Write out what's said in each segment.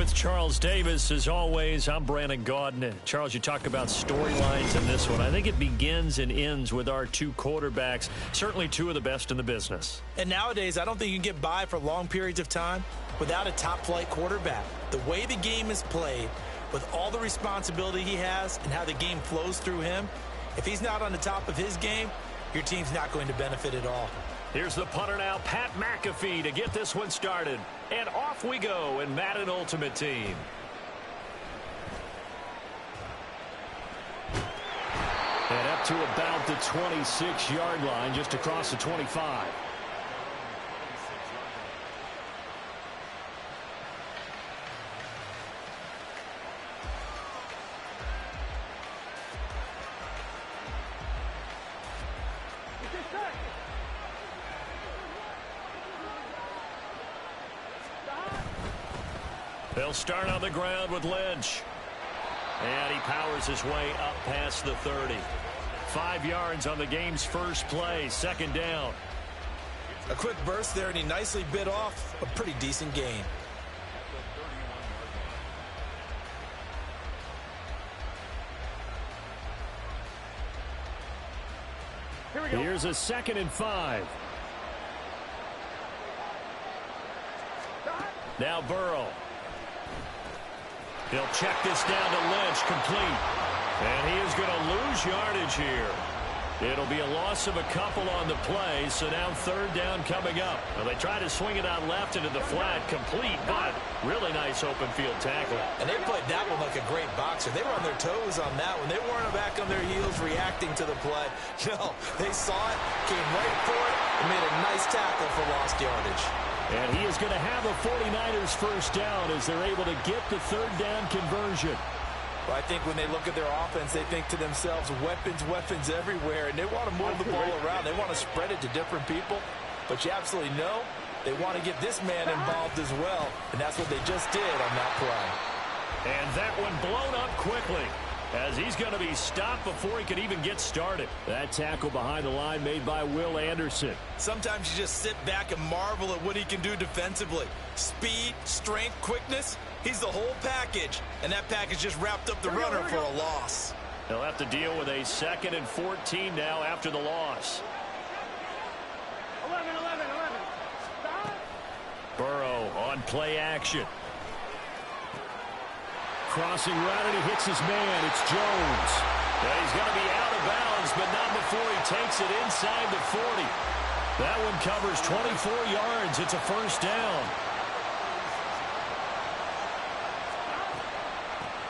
With Charles Davis, as always, I'm Brandon Gaudin. Charles, you talk about storylines in this one. I think it begins and ends with our two quarterbacks, certainly two of the best in the business. And nowadays, I don't think you can get by for long periods of time without a top-flight quarterback. The way the game is played, with all the responsibility he has and how the game flows through him, if he's not on the top of his game, your team's not going to benefit at all. Here's the punter now, Pat McAfee, to get this one started. And off we go in Madden Ultimate Team. And up to about the 26-yard line, just across the 25. They'll start on the ground with Lynch. And he powers his way up past the 30. 5 yards on the game's first play, second down. A quick burst there, and he nicely bit off a pretty decent gain. Here's a 2nd and 5. Now Burrow. He'll check this down to Lynch, complete. And he is going to lose yardage here. It'll be a loss of a couple on the play, so now third down coming up. Well, they try to swing it out left into the flat, complete, but really nice open field tackle. And they played that one like a great boxer. They were on their toes on that one. They weren't back on their heels reacting to the play. No, they saw it, came right for it, and made a nice tackle for lost yardage. And he is going to have a 49ers first down as they're able to get the third down conversion. Well, I think when they look at their offense, they think to themselves, weapons everywhere, and they want to move the ball around. They want to spread it to different people, but you absolutely know they want to get this man involved as well, and that's what they just did on that play. And that one blown up quickly, as he's going to be stopped before he could even get started. That tackle behind the line made by Will Anderson. Sometimes you just sit back and marvel at what he can do defensively. Speed, strength, quickness, he's the whole package. And that package just wrapped up the runner for a loss. They'll have to deal with a 2nd and 14 now after the loss. 11. Burrow on play action. Crossing route, and he hits his man. It's Jones. Yeah, he's going to be out of bounds, but not before he takes it inside the 40. That one covers 24 yards. It's a first down.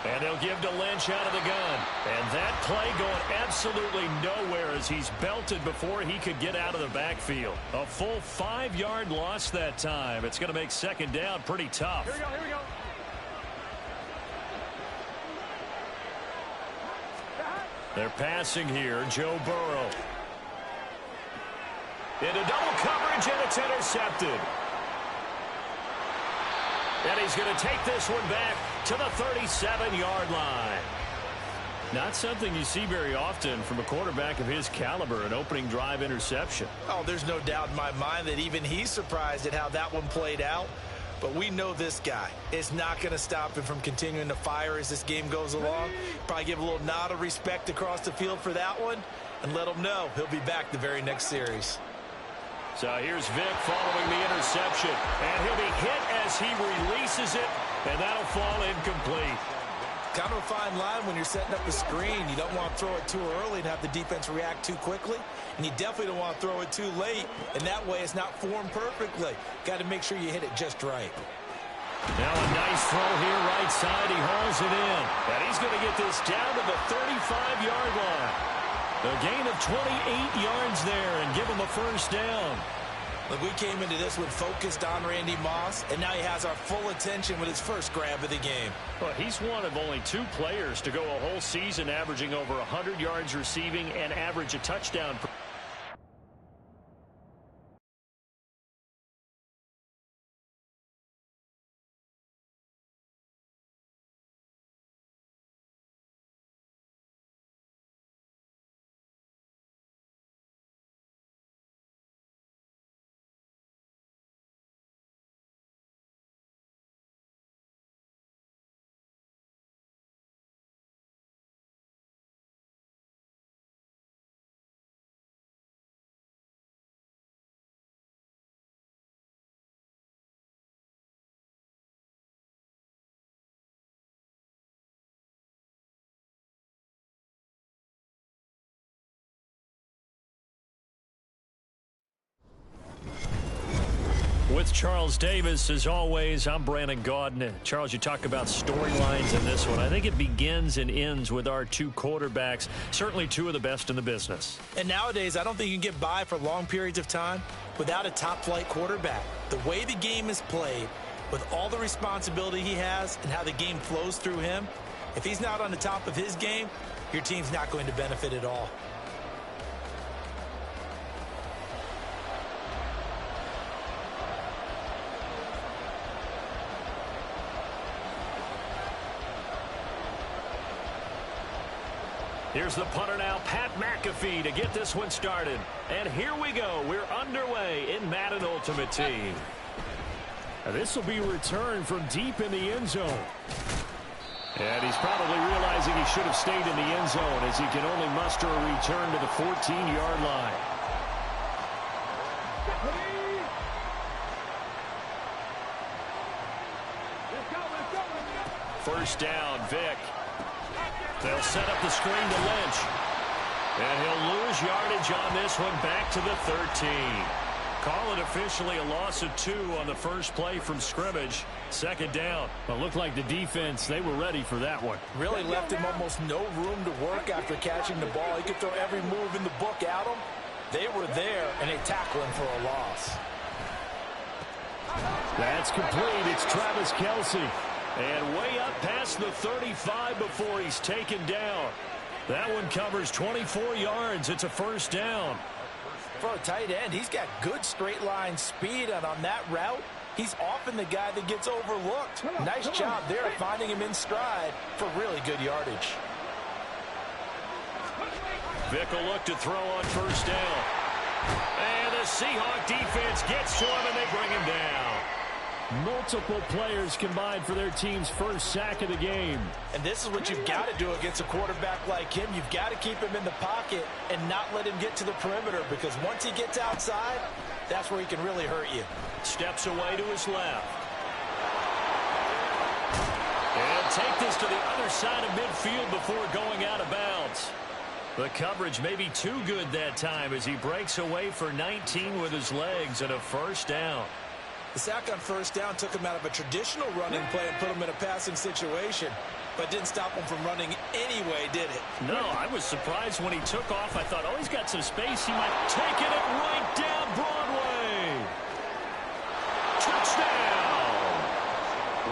And they'll give to Lynch out of the gun. And that play going absolutely nowhere as he's belted before he could get out of the backfield. A full 5-yard loss that time. It's going to make second down pretty tough. Here we go. They're passing here, Joe Burrow. Into double coverage, and it's intercepted. And he's going to take this one back to the 37-yard line. Not something you see very often from a quarterback of his caliber, an opening drive interception. Oh, there's no doubt in my mind that even he's surprised at how that one played out. But we know this guy is not going to stop him from continuing to fire as this game goes along. Probably give a little nod of respect across the field for that one and let him know he'll be back the very next series. So here's Vic following the interception. And he'll be hit as he releases it, and that'll fall incomplete. Kind of a fine line when you're setting up a screen. You don't want to throw it too early and have the defense react too quickly. And you definitely don't want to throw it too late. And that way it's not formed perfectly. Got to make sure you hit it just right. Now a nice throw here right side. He hauls it in. And he's going to get this down to the 35-yard line. A gain of 28 yards there and give him a first down. Look, we came into this one focused on Randy Moss, and now he has our full attention with his first grab of the game. Well, he's one of only 2 players to go a whole season averaging over 100 yards receiving and average a touchdown with Charles Davis. As always, I'm Brandon Gaudin. Charles, you talk about storylines in this one. I think it begins and ends with our two quarterbacks, certainly two of the best in the business. And nowadays, I don't think you can get by for long periods of time without a top-flight quarterback. The way the game is played, with all the responsibility he has and how the game flows through him, if he's not on the top of his game, your team's not going to benefit at all. Here's the punter now, Pat McAfee, to get this one started. And here we go. We're underway in Madden Ultimate Team. This will be returned from deep in the end zone. And he's probably realizing he should have stayed in the end zone as he can only muster a return to the 14-yard line. First down, Vic. They'll set up the screen to Lynch. And he'll lose yardage on this one back to the 13. Call it officially a loss of 2 on the first play from scrimmage. Second down. Well, looked like the defense, they were ready for that one. Really left him almost no room to work after catching the ball. He could throw every move in the book at him. They were there, and they tackled him for a loss. That's complete. It's Travis Kelce. And way up past the 35 before he's taken down. That one covers 24 yards. It's a first down. For a tight end, he's got good straight line speed, and on that route, he's often the guy that gets overlooked. Nice job there finding him in stride for really good yardage. Vic will look to throw on first down. And the Seahawk defense gets to him, and they bring him down. Multiple players combined for their team's first sack of the game. And this is what you've got to do against a quarterback like him. You've got to keep him in the pocket and not let him get to the perimeter, because once he gets outside, that's where he can really hurt you. Steps away to his left. And take this to the other side of midfield before going out of bounds. The coverage may be too good that time as he breaks away for 19 with his legs and a first down. The sack on first down took him out of a traditional running play and put him in a passing situation, but didn't stop him from running anyway, did it? No, I was surprised when he took off. I thought, oh, he's got some space. He might take it right down Broadway. Touchdown.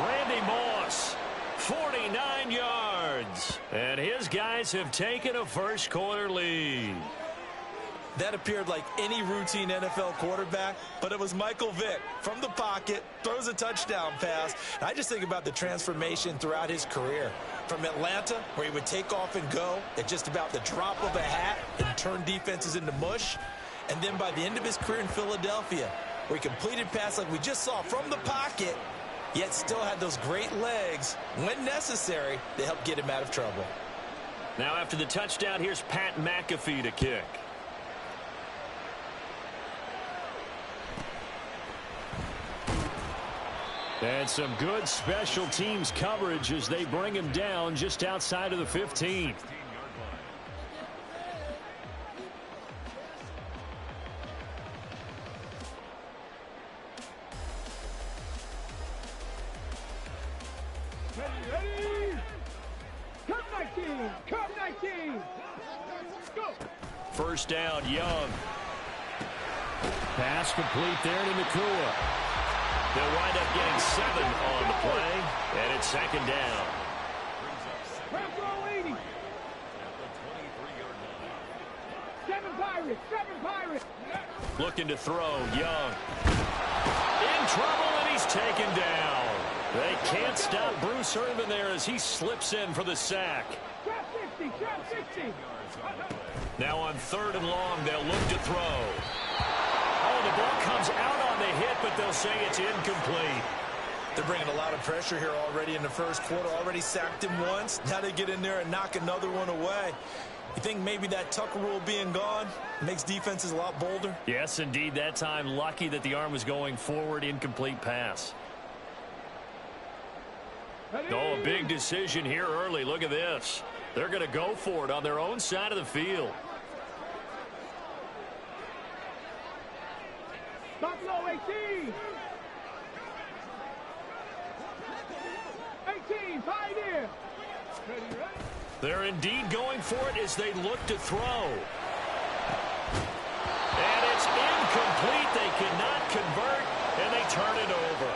Randy Moss, 49 yards. And his guys have taken a first quarter lead. That appeared like any routine NFL quarterback, but it was Michael Vick from the pocket, throws a touchdown pass. And I just think about the transformation throughout his career. From Atlanta, where he would take off and go at just about the drop of a hat and turn defenses into mush. And then by the end of his career in Philadelphia, where he completed passes like we just saw from the pocket, yet still had those great legs, when necessary, to help get him out of trouble. Now after the touchdown, here's Pat McAfee to kick. And some good special teams coverage as they bring him down just outside of the 15. Ready? Come 19! Come 19! Go! First down, Young. Pass complete there to Nakua. They'll wind up getting 7 on the play, and it's second down. Round throw 80. 7 Pirates, 7 Pirates. Looking to throw, Young. In trouble, and he's taken down. They can't stop Bruce Irvin there as he slips in for the sack. Trap 60, trap 60. Now on third and long, they'll look to throw. Oh, the ball comes out on the hit, but they'll say it's incomplete. They're bringing a lot of pressure here already in the first quarter. Already sacked him once. Now they get in there and knock another one away. You think maybe that Tucker rule being gone makes defenses a lot bolder? Yes, indeed. That time, lucky that the arm was going forward. Incomplete pass. Oh, a big decision here early. Look at this. They're going to go for it on their own side of the field. Buffalo 18. Pioneer. They're indeed going for it as they look to throw. And it's incomplete. They cannot convert, and they turn it over.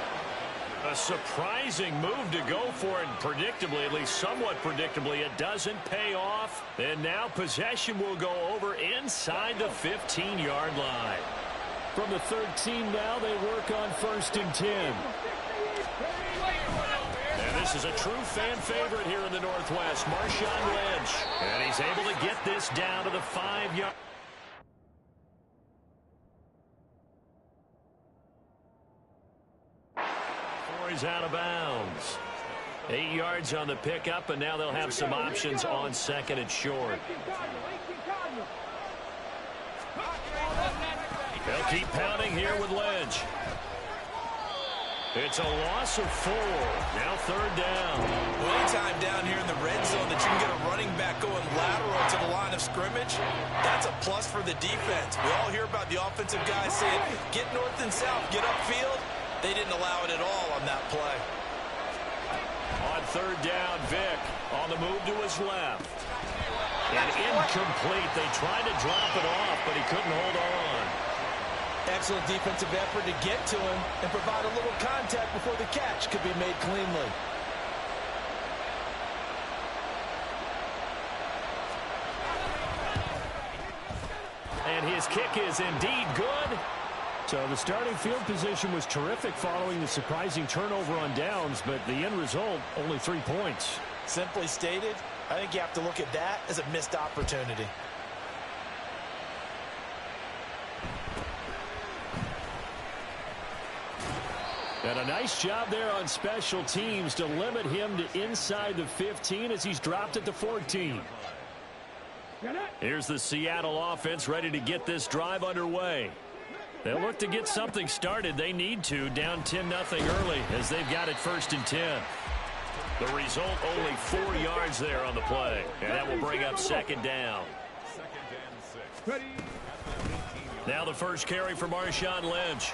A surprising move to go for it, and predictably, at least somewhat predictably, it doesn't pay off. And now possession will go over inside the 15-yard line. From the 13 now, they work on 1st and 10. And this is a true fan favorite here in the Northwest, Marshawn Lynch. And he's able to get this down to the 5-yard. He's out of bounds. 8 yards on the pickup, and now they'll have some options on 2nd and short. They'll keep pounding here with Lynch. It's a loss of 4. Now 3rd down. Well, anytime down here in the red zone that you can get a running back going lateral to the line of scrimmage, that's a plus for the defense. We all hear about the offensive guys saying, get north and south, get upfield. They didn't allow it at all on that play. On 3rd down, Vick on the move to his left. And incomplete. They tried to drop it off, but he couldn't hold on. Excellent defensive effort to get to him and provide a little contact before the catch could be made cleanly. And his kick is indeed good. So the starting field position was terrific following the surprising turnover on downs, but the end result, only 3 points. Simply stated, I think you have to look at that as a missed opportunity. And a nice job there on special teams to limit him to inside the 15 as he's dropped at the 14. Here's the Seattle offense ready to get this drive underway. They'll look to get something started. They need to, down 10-0 early as they've got it 1st and 10. The result, only 4 yards there on the play. And that will bring up 2nd down. Now the first carry for Marshawn Lynch.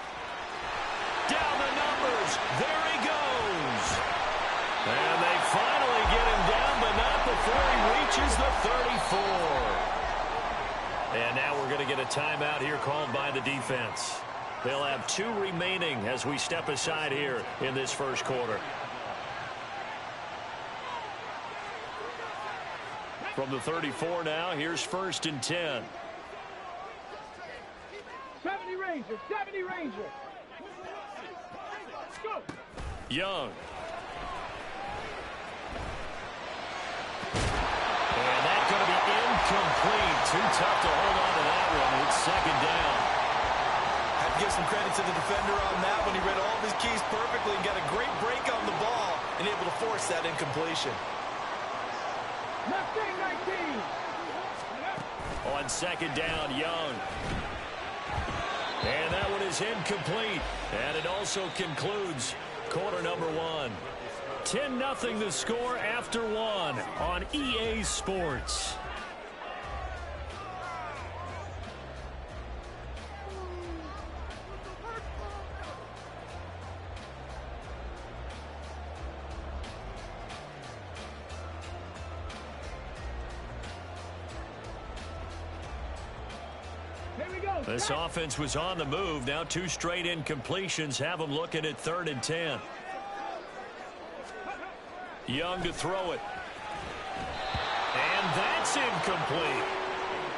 Down the numbers. There he goes. And they finally get him down, but not before he reaches the 34. And now we're going to get a timeout here called by the defense. They'll have 2 remaining as we step aside here in this first quarter. From the 34 now, here's 1st and 10. 70 Rangers, 70 Rangers. Go. Young. And that's going to be incomplete. Too tough to hold on to that one. It's 2nd down. Have to give some credit to the defender on that when he read all of his keys perfectly and got a great break on the ball and able to force that incompletion. Left wing 19. On 2nd down, Young. And that one is incomplete. And it also concludes quarter number 1. 10-0 the score after 1 on EA Sports. This offense was on the move. Now 2 straight incompletions have them looking at 3rd and 10. Young to throw it. And that's incomplete.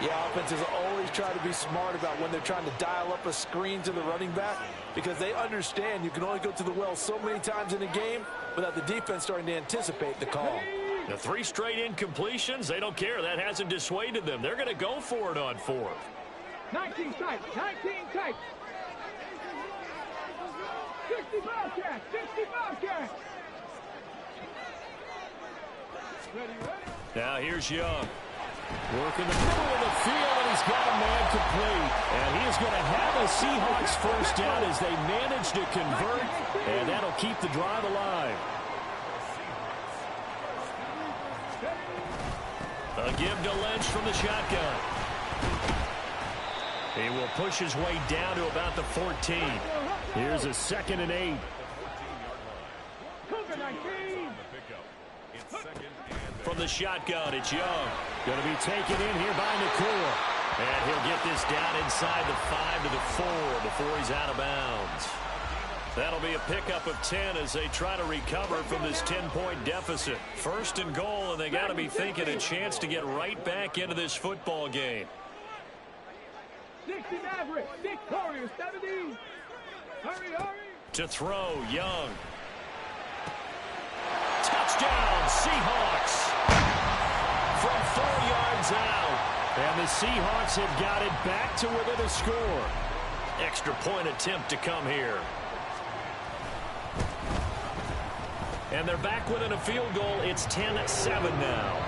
Yeah, offenses always try to be smart about when they're trying to dial up a screen to the running back because they understand you can only go to the well so many times in a game without the defense starting to anticipate the call. The 3 straight incompletions, they don't care. That hasn't dissuaded them. They're going to go for it on 4th. 19 tight, 19 tight. 60 Bobcats, 60 Bobcats. Ready. Now here's Young. Working the middle of the field, and he's got a man complete. And he is going to have a Seahawks first down as they manage to convert, and that'll keep the drive alive. A give to Lynch from the shotgun. He will push his way down to about the 14. Here's a 2nd and 8. from the shotgun. It's Young. Going to be taken in here by McCool. And he'll get this down inside the 5 to the 4 before he's out of bounds. That'll be a pickup of 10 as they try to recover from this 10-point deficit. First and goal, and they got to be thinking a chance to get right back into this football game. 60 Maverick, 6 Warriors, 70. Hurry, hurry. To throw, Young. Touchdown, Seahawks. From 4 yards out. And the Seahawks have got it back to within a score. Extra point attempt to come here. And they're back within a field goal. It's 10-7 now.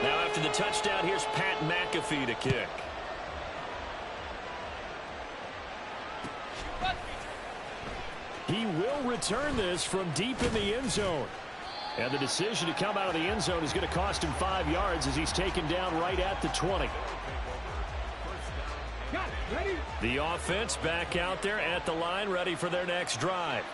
Now after the touchdown, here's Pat McAfee to kick. He will return this from deep in the end zone. And the decision to come out of the end zone is going to cost him 5 yards as he's taken down right at the 20. The offense back out there at the line, ready for their next drive.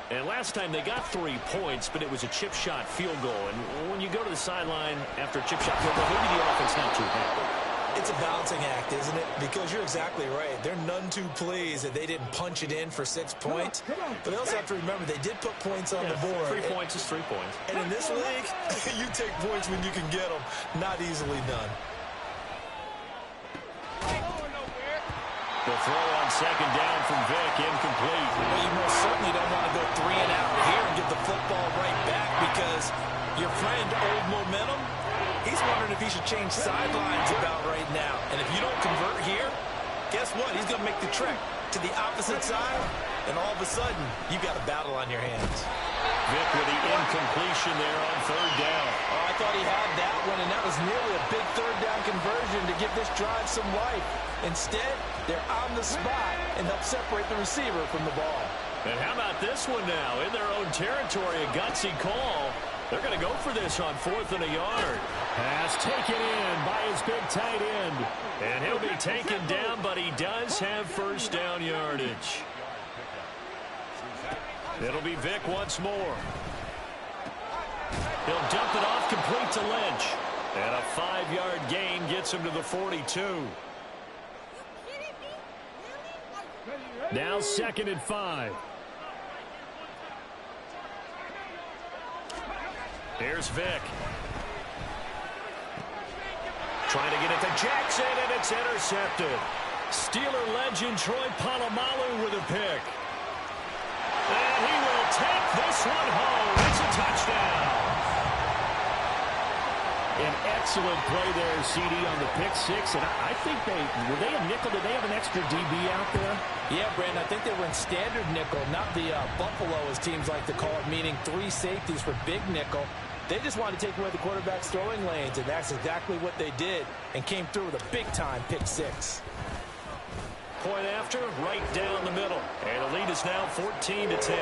And last time they got 3 points, but it was a chip shot field goal. And when you go to the sideline after a chip shot field goal, maybe the offense not too happy. It's a balancing act, isn't it? Because you're exactly right. They're none too pleased that they didn't punch it in for 6 points. But they also have to remember they did put points on the board. 3 points is 3 points. And in this league, you take points when you can get them. Not easily done. The throw on second down from Vick, incomplete. Well, you most certainly don't want to go 3 and out here and get the football right back because your friend, Old Momentum, he's wondering if he should change sidelines about right now. And if you don't convert here, guess what? He's going to make the trek to the opposite side, and all of a sudden, you've got a battle on your hands. Vick with the incompletion there on third down. Oh, I thought he had that one, and that was nearly a big third down conversion to give this drive some life. Instead, they're on the spot and help separate the receiver from the ball. And how about this one now? In their own territory, a gutsy call. They're going to go for this on 4th and a yard. Pass taken in by his big tight end. And he'll be taken down, but he does have first down yardage. It'll be Vick once more. He'll dump it off complete to Lynch. And a 5-yard gain gets him to the 42. Now 2nd and 5. Here's Vick. Trying to get it to Jackson, and it's intercepted. Steeler legend Troy Polamalu with a pick. And he will take this one home. It's a touchdown. An excellent play there, CD, on the pick 6. And I think were they a nickel? Did they have an extra DB out there? Yeah, Brandon, I think they were in standard nickel, not the Buffalo, as teams like to call it, meaning 3 safeties for big nickel. They just wanted to take away the quarterback's throwing lanes, and that's exactly what they did, and came through with a big-time pick 6. Point after, right down the middle. And the lead is now 14-10.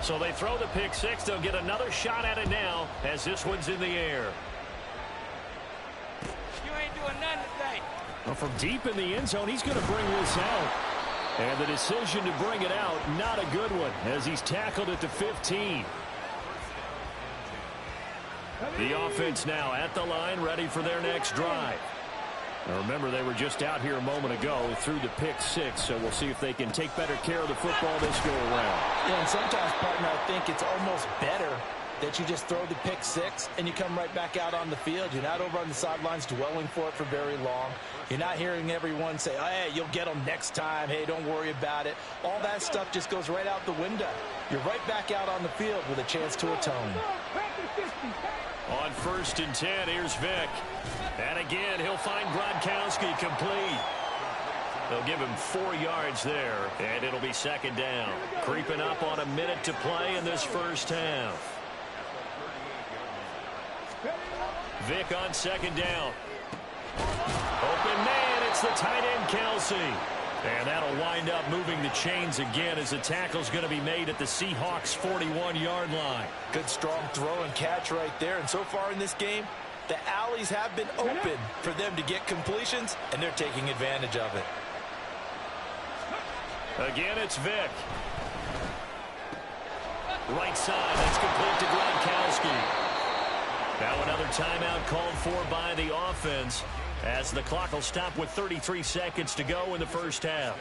So they throw the pick 6. They'll get another shot at it now as this one's in the air. You ain't doing nothing today. Well, from deep in the end zone, he's going to bring this out. And the decision to bring it out, not a good one, as he's tackled at the 15. The offense now at the line, ready for their next drive. Now remember, they were just out here a moment ago through the pick 6, so we'll see if they can take better care of the football this go around. Yeah, and sometimes, partner, I think it's almost better that you just throw the pick 6 and you come right back out on the field. You're not over on the sidelines dwelling for it for very long. You're not hearing everyone say, oh, hey, you'll get them next time. Hey, don't worry about it. All that stuff just goes right out the window. You're right back out on the field with a chance to atone. On 1st and 10, here's Vick. And again, he'll find Gronkowski complete. They'll give him 4 yards there, and it'll be second down. Creeping up on a minute to play in this first half. Vick on second down. Open man, it's the tight end, Kelsey. And that'll wind up moving the chains again as the tackle's going to be made at the Seahawks' 41-yard line. Good strong throw and catch right there. And so far in this game, the alleys have been open for them to get completions, and they're taking advantage of it. Again, it's Vick. Right side, that's complete to Gronkowski. Now another timeout called for by the offense as the clock will stop with 33 seconds to go in the first half.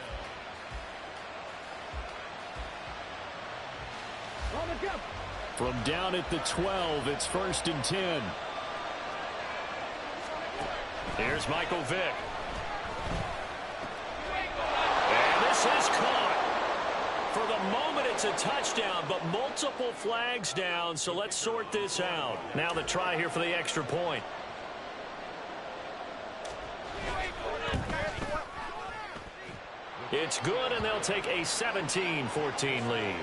From down at the 12, it's 1st and 10. Here's Michael Vick. And this is caught. For the moment, it's a touchdown, but multiple flags down, so let's sort this out. Now the try here for the extra point. It's good, and they'll take a 17-14 lead.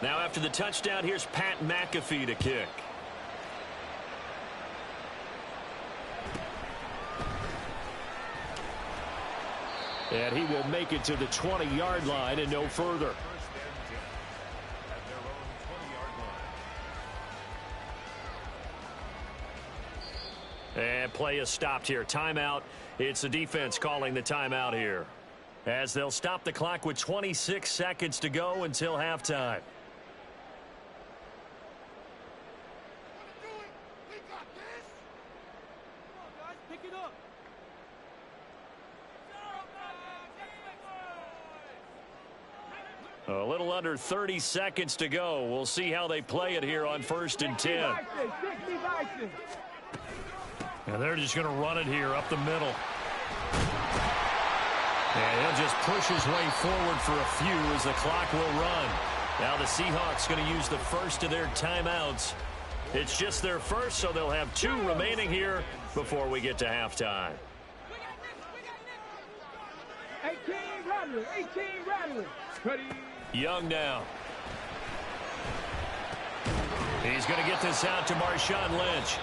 Now after the touchdown, here's Pat McAfee to kick. And he will make it to the 20-yard line and no further. And play is stopped here. Timeout. It's the defense calling the timeout here, as they'll stop the clock with 26 seconds to go until halftime. A little under 30 seconds to go. We'll see how they play it here on 1st and 10. And they're just going to run it here up the middle. And he'll just push his way forward for a few as the clock will run. Now the Seahawks going to use the first of their timeouts. It's just their first, so they'll have 2 remaining here before we get to halftime. 18 Rattler. Ready. Young now. He's going to get this out to Marshawn Lynch.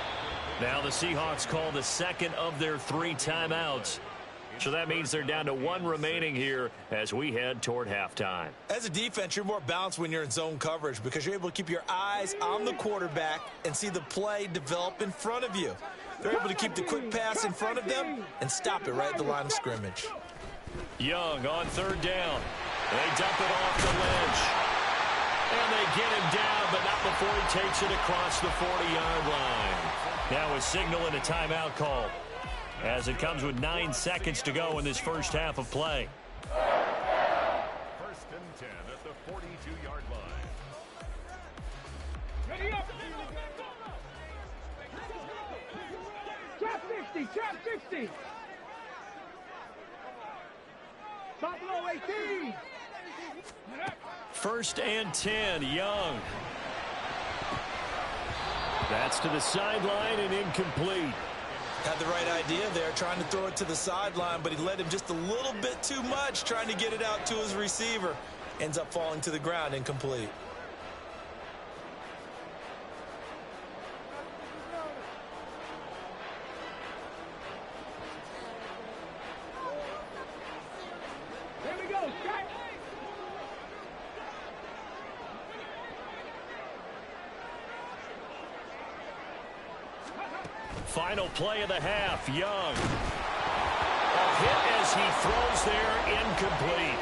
Now the Seahawks call the second of their 3 timeouts. So that means they're down to 1 remaining here as we head toward halftime. As a defense, you're more balanced when you're in zone coverage because you're able to keep your eyes on the quarterback and see the play develop in front of you. They're able to keep the quick pass in front of them and stop it right at the line of scrimmage. Young on 3rd down. They dump it off to Lynch. And they get him down, but not before he takes it across the 40-yard line. Now a signal and a timeout call, as it comes with 9 seconds to go in this first half of play. 1st and 10 at the 42-yard line. Ready up. Trap 60. Buffalo 18. 1st and 10, Young. That's to the sideline and incomplete. Had the right idea there, trying to throw it to the sideline, but he led him just a little bit too much, trying to get it out to his receiver. Ends up falling to the ground, incomplete. There we go. Final play of the half, Young. A hit as he throws there, incomplete.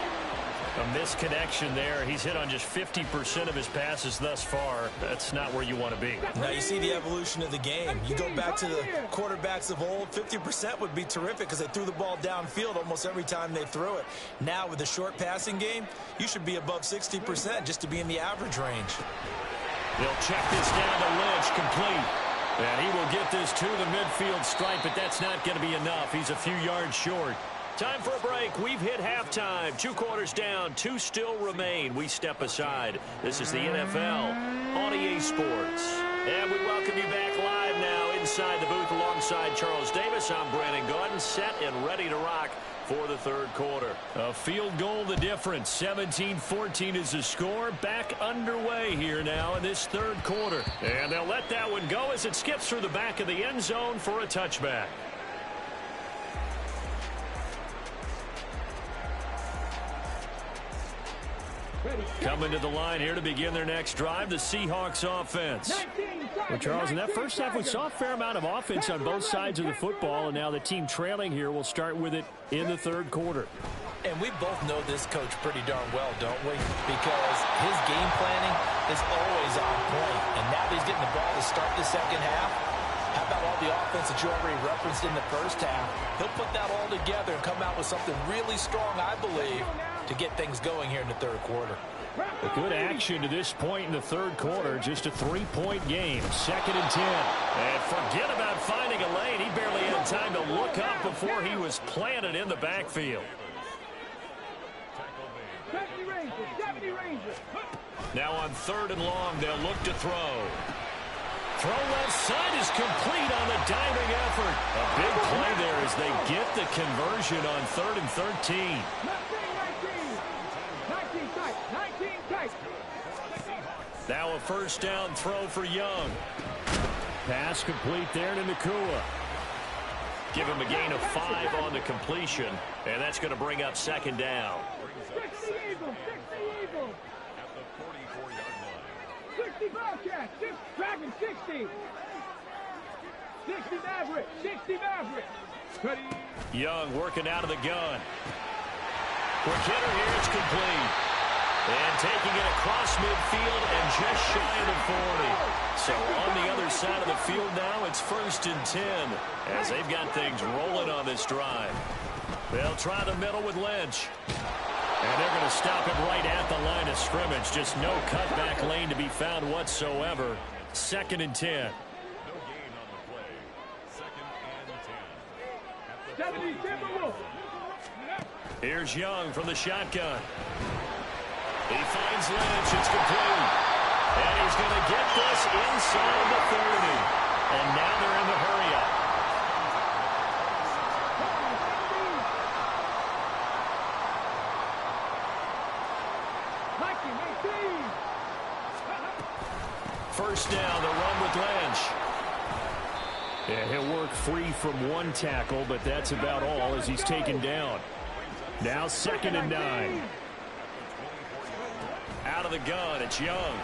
A misconnection there. He's hit on just 50% of his passes thus far. That's not where you want to be. Now you see the evolution of the game. You go back to the quarterbacks of old, 50% would be terrific because they threw the ball downfield almost every time they threw it. Now with the short passing game, you should be above 60% just to be in the average range. They'll check this down to Lynch, complete. And he will get this to the midfield stripe, but that's not going to be enough. He's a few yards short. Time for a break. We've hit halftime. 2 quarters down. 2 still remain. We step aside. This is the NFL on EA Sports. And we welcome you back live now inside the booth alongside Charles Davis. I'm Brandon Gaudin, set and ready to rock for the third quarter. A field goal the difference. 17-14 is the score. Back underway here now in this third quarter. And they'll let that one go as it skips through the back of the end zone for a touchback. Coming to the line here to begin their next drive, the Seahawks offense. Well, Charles, in that first half, we saw a fair amount of offense on both sides of the football, and now the team trailing here will start with it in the third quarter. And we both know this coach pretty darn well, don't we? Because his game planning is always on point. And now that he's getting the ball to start the second half, how about all the offense that you already referenced in the first half? He'll put that all together and come out with something really strong, I believe, to get things going here in the third quarter. A good action to this point in the third quarter. Just a 3-point game. 2nd and 10. And forget about finding a lane. He barely had time to look up before he was planted in the backfield. 70 Rangers. Now on 3rd and long, they'll look to throw. Throw left side is complete on the diving effort. A big play there as they get the conversion on 3rd and 13. 19 tight. Now a first down throw for Young. Pass complete there to Nakua. Give him a gain of 5 on the completion, and that's going to bring up 2nd down. 60 Eagles. At the 44-yard line. 60 Bobcats. Dragon 60. 60 Maverick. Ready. Young working out of the gun. Quick hitter here, it's complete. And taking it across midfield and just shy of the 40. So on the other side of the field now, it's 1st and 10 as they've got things rolling on this drive. They'll try the middle with Lynch. And they're going to stop him right at the line of scrimmage. Just no cutback lane to be found whatsoever. 2nd and 10. No gain on the play. 2nd and 10. At the 70 Timberwolves. Here's Young from the shotgun. He finds Lynch. It's complete. And he's going to get this inside the 30. And now they're in the hurry-up. First down, the run with Lynch. Yeah, he'll work free from one tackle, but that's about all as he's taken down. Now 2nd and 9. Out of the gun, it's Young.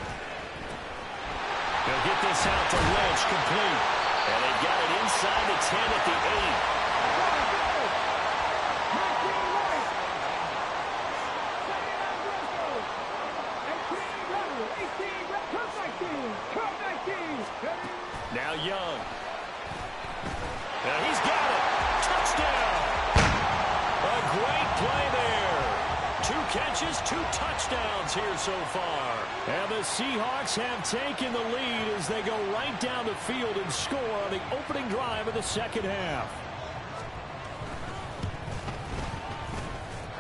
They'll get this out to Lynch, complete. And they've got it inside the 10 at the 8. Now Young. Now he's got it. Touchdown. A great play there. 2 catches, 2 touchdowns here so far. And the Seahawks have taken the lead as they go right down the field and score on the opening drive of the second half.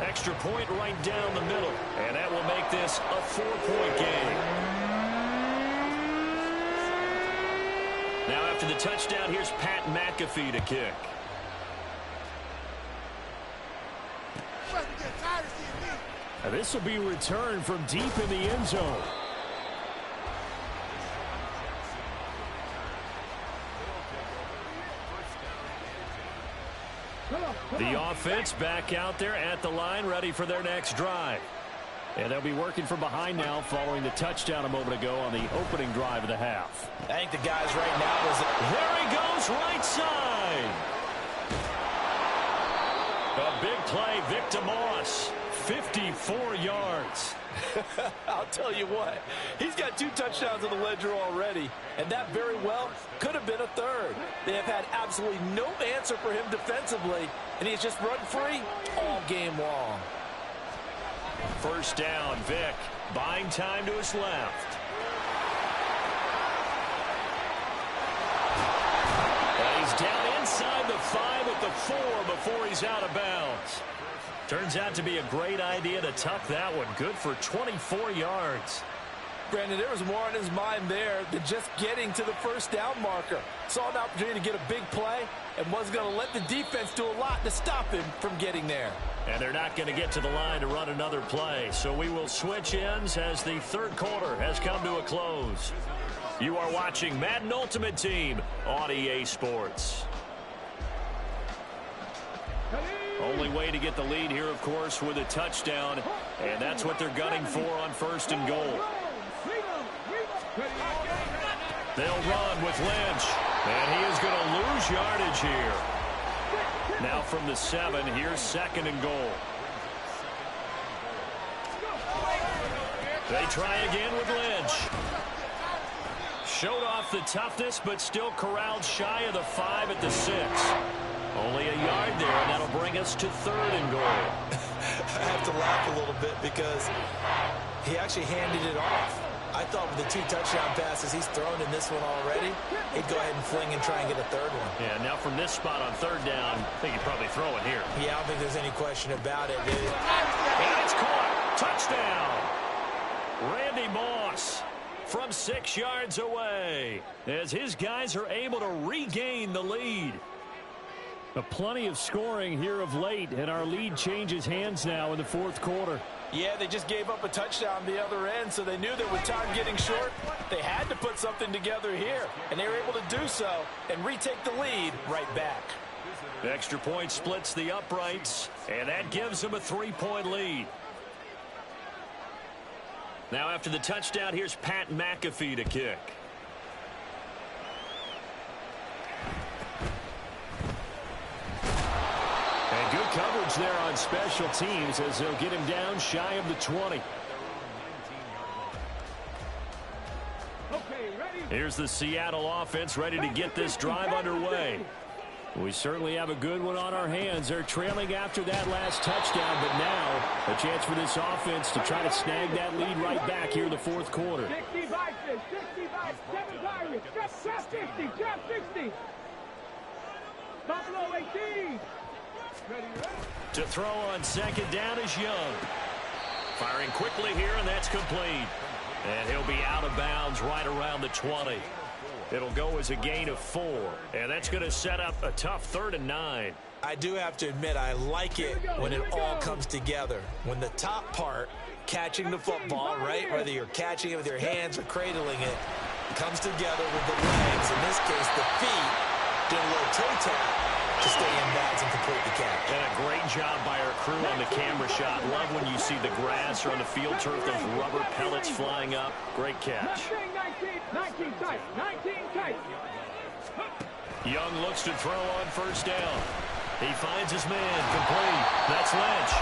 Extra point right down the middle. And that will make this a 4-point game. Now after the touchdown, here's Pat McAfee to kick. Now this will be returned from deep in the end zone. The offense back out there at the line, ready for their next drive. And they'll be working from behind now following the touchdown a moment ago on the opening drive of the half. I think the guys right now is... There he goes, right side. A big play, Victor Moss, 54 yards. I'll tell you what, he's got 2 touchdowns on the ledger already, and that very well could have been a 3rd. They have had absolutely no answer for him defensively, and he's just run free all game long. First down, Vic, buying time to his left. And he's down inside the 5 at the 4 before he he's out of bounds. Turns out to be a great idea to tuck that one. Good for 24 yards. Brandon, there was more on his mind there than just getting to the first down marker. Saw an opportunity to get a big play and wasn't going to let the defense do a lot to stop him from getting there. And they're not going to get to the line to run another play. So we will switch ends as the third quarter has come to a close. You are watching Madden Ultimate Team on EA Sports. Only way to get the lead here, of course, with a touchdown. And that's what they're gunning for on first and goal. They'll run with Lynch. And he is going to lose yardage here. Now from the 7, here's second and goal. They try again with Lynch. Showed off the toughness, but still corralled shy of the 5 at the 6. Only a yard there, and that'll bring us to third and goal. I have to laugh a little bit because he actually handed it off. I thought with the 2 touchdown passes he's thrown in this one already, he'd go ahead and fling and try and get a third one. Yeah, now from this spot on third down, I think he'd probably throw it here. Yeah, I don't think there's any question about it. And it's caught. Touchdown. Randy Moss from 6 yards away as his guys are able to regain the lead. Plenty of scoring here of late, and our lead changes hands now in the fourth quarter. Yeah, they just gave up a touchdown the other end, so they knew that with time getting short, they had to put something together here, and they were able to do so and retake the lead right back. The extra point splits the uprights, and that gives them a 3-point lead. Now after the touchdown, here's Pat McAfee to kick. And good coverage there on special teams as they'll get him down shy of the 20. Here's the Seattle offense ready to get this drive underway. We certainly have a good one on our hands. They're trailing after that last touchdown, but now a chance for this offense to try to snag that lead right back here in the fourth quarter. 65, 7 targets, just 50, just 60. Buffalo 18. To throw on second down is Young. Firing quickly here, and that's complete. And he'll be out of bounds right around the 20. It'll go as a gain of 4, and that's going to set up a tough 3rd and 9. I do have to admit, I like it when it all comes together. When the top part, catching the football, right, whether you're catching it with your hands or cradling it, comes together with the legs, in this case the feet, doing a little toe tap to stay in bounds and complete the catch. And a great job by our crew on the camera shot. Love when you see the grass or on the field turf, those rubber pellets flying up. Great catch. 19 tight, 19 tight. Young looks to throw on first down. He finds his man, complete. That's Lynch.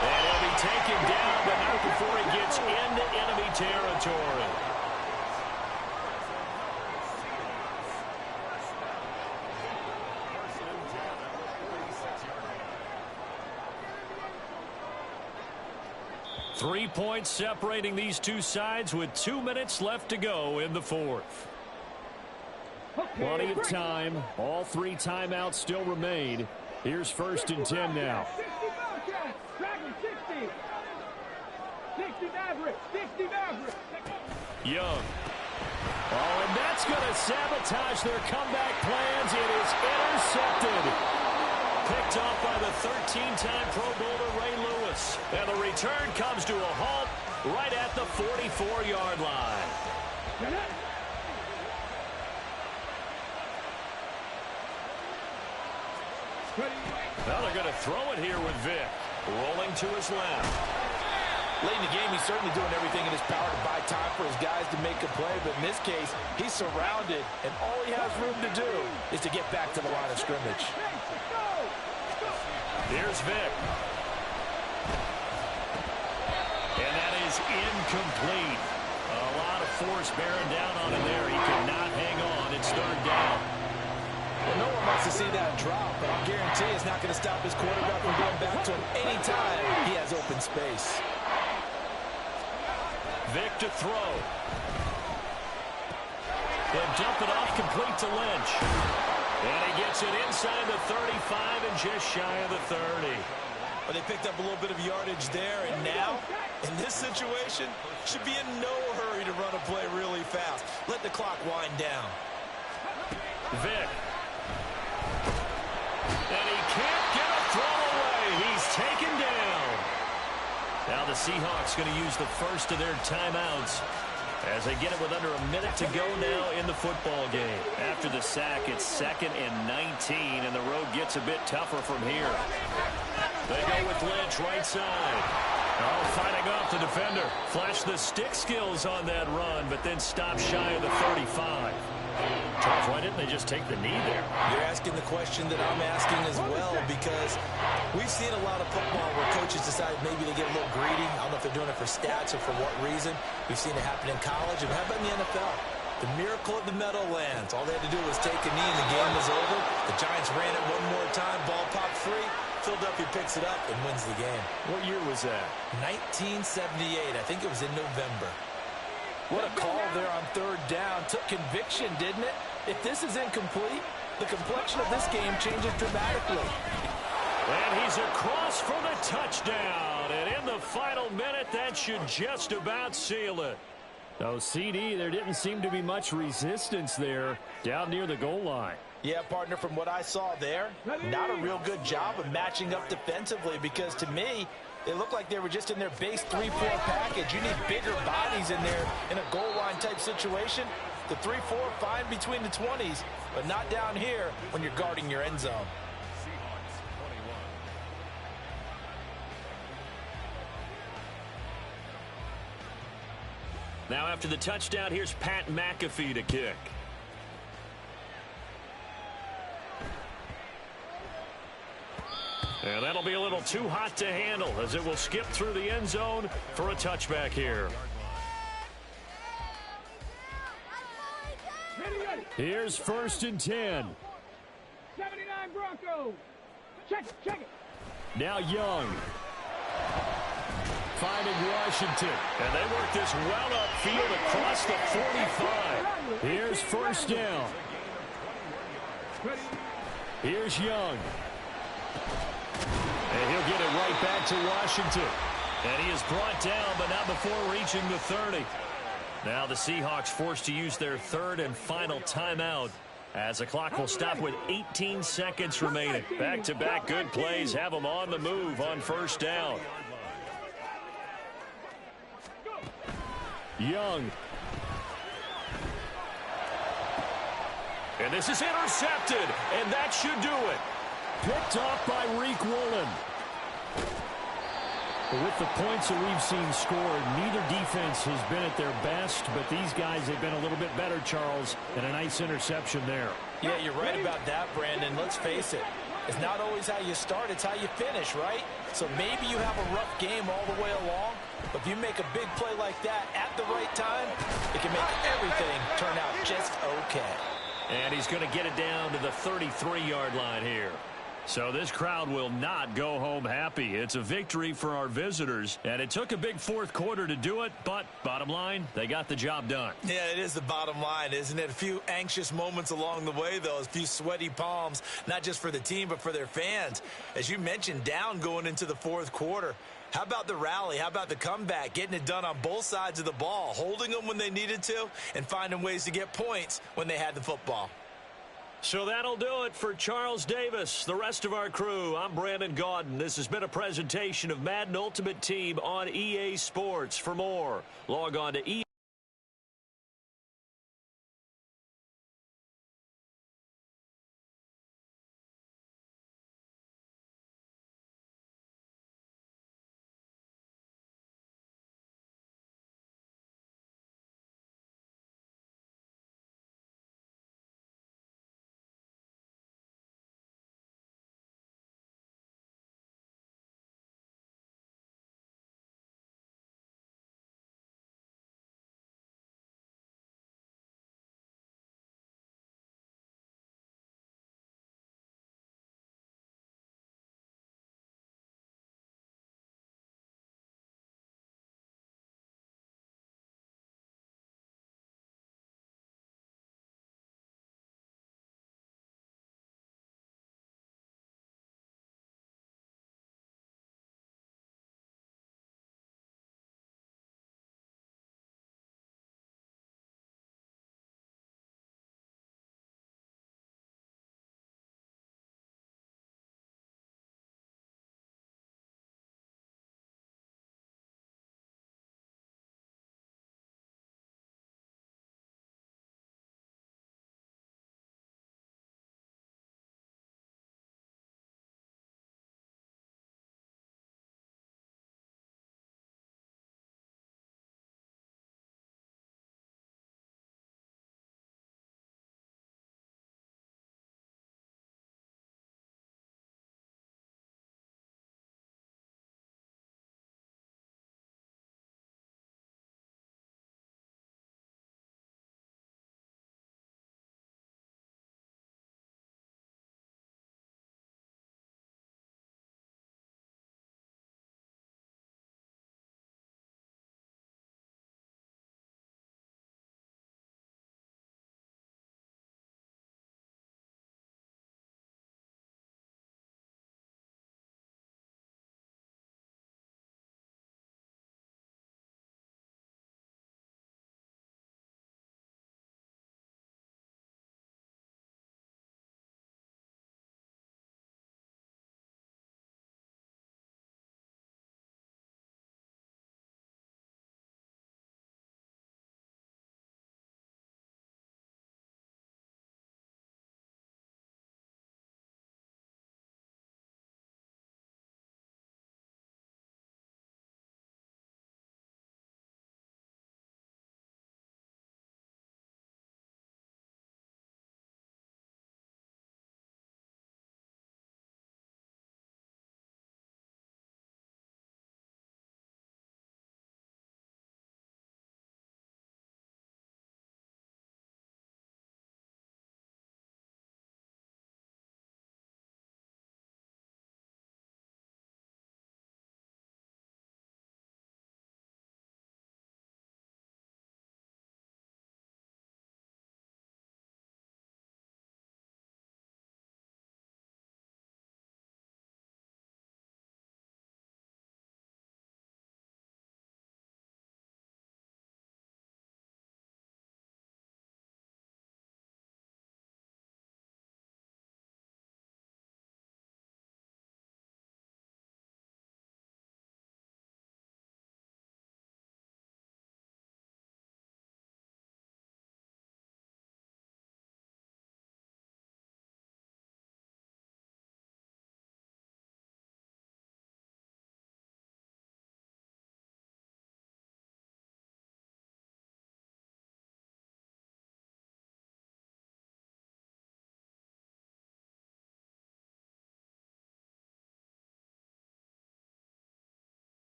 And he'll be taken down, but not before he gets into enemy territory. Three points separating these two sides with 2 minutes left to go in the fourth. Plenty of time. All 3 timeouts still remain. Here's first and 10 now. 60 Maverick. Young. Oh, and that's going to sabotage their comeback plans. It is intercepted. Picked off by the 13-time Pro Bowler Ray Lewis. And the return comes to a halt right at the 44-yard line. Now they're going to throw it here with Vick. Rolling to his left. Late in the game, he's certainly doing everything in his power to buy time for his guys to make a play. But in this case, he's surrounded, and all he has room to do is to get back to the line of scrimmage. Here's Vick. And that is incomplete. A lot of force bearing down on him there. He cannot hang on. It's third down. Well, no one wants to see that drop, but I'll guarantee it's not going to stop his quarterback from going back to him anytime he has open space. Vick to throw. They'll dump it off complete to Lynch. And he gets it inside the 35 and just shy of the 30. Well, they picked up a little bit of yardage there, and now, in this situation, should be in no hurry to run a play really fast. Let the clock wind down. Vick. And he can't get a throw away. He's taken down. Now the Seahawks going to use the first of their timeouts as they get it with under a minute to go now in the football game. After the sack, it's 2nd and 19, and the road gets a bit tougher from here. They go with Lynch right side. Oh, fighting off the defender. Flashed the stick skills on that run, but then stopped shy of the 35. Charles, why didn't they just take the knee there? You're asking the question that I'm asking as well, because we've seen a lot of football where coaches decide maybe they get a little greedy. I don't know if they're doing it for stats or for what reason. We've seen it happen in college, and how about in the NFL? The miracle of the Meadowlands. All they had to do was take a knee and the game was over. The Giants ran it one more time. Ball popped free. Philadelphia picks it up and wins the game. What year was that? 1978. I think it was in November. What a call there on 3rd down. Took conviction, didn't it? If this is incomplete, the complexion of this game changes dramatically. And he's across for the touchdown. And in the final minute, that should just about seal it. No, CD, there didn't seem to be much resistance there down near the goal line. Yeah, partner, from what I saw there, not a real good job of matching up defensively, because to me, they looked like they were just in their base 3-4 package. You need bigger bodies in there in a goal line type situation. The 3-4, fine between the 20s, but not down here when you're guarding your end zone. Now after the touchdown, here's Pat McAfee to kick. And that'll be a little too hot to handle as it will skip through the end zone for a touchback here. Here's 1st and 10. 79 Broncos. Check it. Now Young. Finding Washington. And they work this well upfield across the 45. Here's 1st down. Here's Young. And he'll get it right back to Washington. And he is brought down, but not before reaching the 30. Now the Seahawks forced to use their 3rd and final timeout as the clock will stop with 18 seconds remaining. Back-to-back good plays have them on the move on 1st down. Young. And this is intercepted, and that should do it. Picked off by Reek Woolen. With the points that we've seen scored, neither defense has been at their best, but these guys have been a little bit better, Charles, and a nice interception there. Yeah, you're right about that, Brandon. Let's face it. It's not always how you start, it's how you finish, right? So maybe you have a rough game all the way along, but if you make a big play like that at the right time, it can make everything turn out just okay. And he's going to get it down to the 33-yard line here. So this crowd will not go home happy. It's a victory for our visitors, and it took a big 4th quarter to do it, but bottom line, they got the job done. Yeah, it is the bottom line, isn't it? A few anxious moments along the way, though, a few sweaty palms, not just for the team, but for their fans. As you mentioned, down going into the 4th quarter. How about the rally? How about the comeback? Getting it done on both sides of the ball, holding them when they needed to, and finding ways to get points when they had the football. So that'll do it for Charles Davis, the rest of our crew. I'm Brandon Gaudin. This has been a presentation of Madden Ultimate Team on EA Sports. For more, log on to EA.